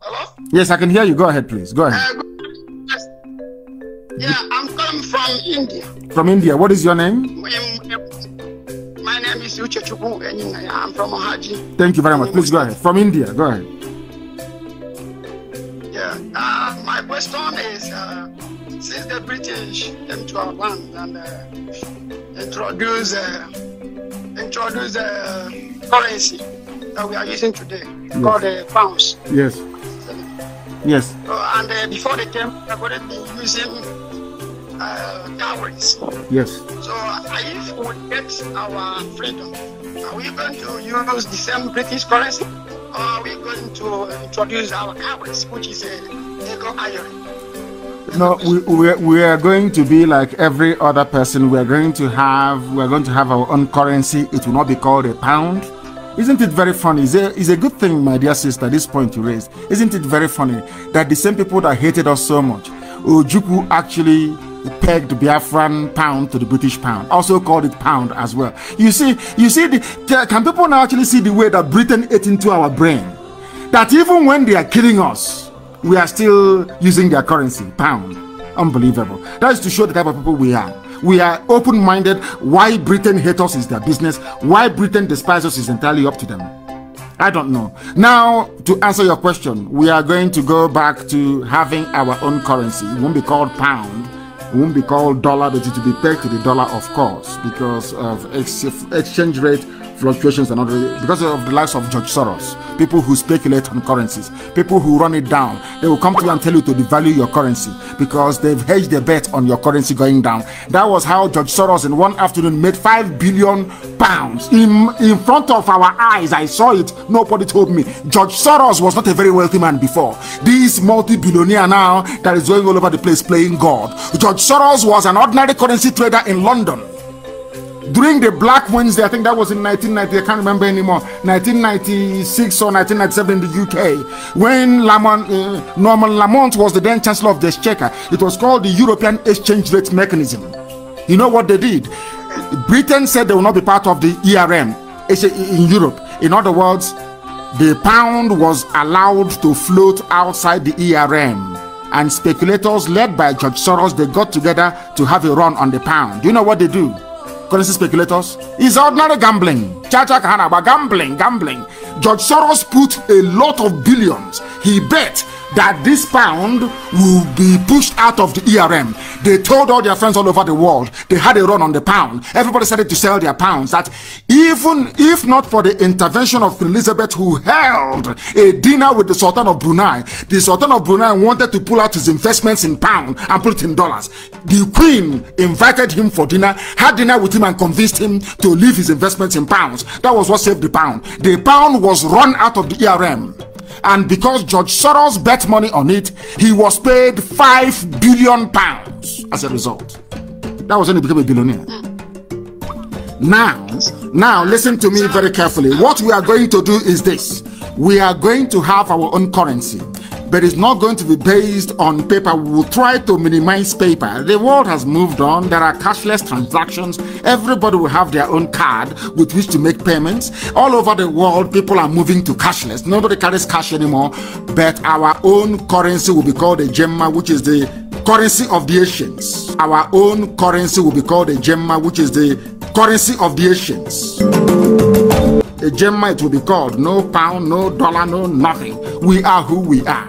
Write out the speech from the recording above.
Hello? Yes, I can hear you. Go ahead, please. Go ahead. Yeah, I'm coming from India. From India. What is your name? My name is Uchechubu. I'm from Haji. Thank you very much. Please go ahead. From India. Go ahead. Yeah. My question is, since the British came to our land and introduce currency that we are using today, called pounds. Yes. Yes. And before they came, they were using cowries. Yes. So if we get our freedom, are we going to use the same British currency, or are we going to introduce our cowries, which is a nickel iron? No, we are going to be like every other person. We are going to have our own currency. It will not be called a pound. Isn't it very funny? It's a good thing, my dear sister, this point you raised. Isn't it very funny that the same people that hated us so much, Ojukwu actually pegged Biafran pound to the British pound, also called it pound as well. You see, can people now actually see the way that Britain ate into our brain? That even when they are killing us, we are still using their currency, pound. Unbelievable. That is to show the type of people we are. We are open-minded. Why Britain hates us is their business. Why Britain despises us is entirely up to them. I don't know. Now, to answer your question, we are going to go back to having our own currency. It won't be called pound. It won't be called dollar, but it will be pegged to the dollar, of course, because of exchange rate fluctuations and other, because of the likes of George Soros, people who speculate on currencies, people who run it down. They will come to you and tell you to devalue your currency because they've hedged their bet on your currency going down. That was how George Soros in one afternoon made £5 billion in front of our eyes. I saw it. Nobody told me. George Soros was not a very wealthy man before. This multi-billionaire now that is going all over the place playing God. George Soros was an ordinary currency trader in London. During the Black Wednesday, I think that was in 1990, I can't remember anymore, 1996 or 1997 in the UK, when Norman Lamont was the then Chancellor of the Exchequer. It was called the European Exchange Rate Mechanism. You know what they did? Britain said they will not be part of the ERM in Europe. In other words, the pound was allowed to float outside the ERM. And speculators led by George Soros, they got together to have a run on the pound. Do you know what they do? Currency speculators is ordinary gambling. Gambling. George Soros put a lot of billions. He bet that this pound will be pushed out of the ERM. They told all their friends all over the world. They had a run on the pound. Everybody started to sell their pounds. That even if not for the intervention of Queen Elizabeth, who held a dinner with the Sultan of Brunei, the Sultan of Brunei wanted to pull out his investments in pound and put it in dollars. The Queen invited him for dinner, had dinner with him and convinced him to leave his investments in pounds. That was what saved the pound. The pound was run out of the ERM. And because George Soros bet money on it, he was paid £5 billion as a result. That was when he became a billionaire. Now listen to me very carefully. What we are going to do is this. We are going to have our own currency, but it's not going to be based on paper. We will try to minimize paper. The world has moved on. There are cashless transactions. Everybody will have their own card with which to make payments. All over the world, people are moving to cashless. Nobody carries cash anymore, but our own currency will be called Ejemma, which is the currency of the Asians. Our own currency will be called Ejemma, which is the currency of the Asians. Ejemma, it will be called. No pound, no dollar, no nothing. We are who we are.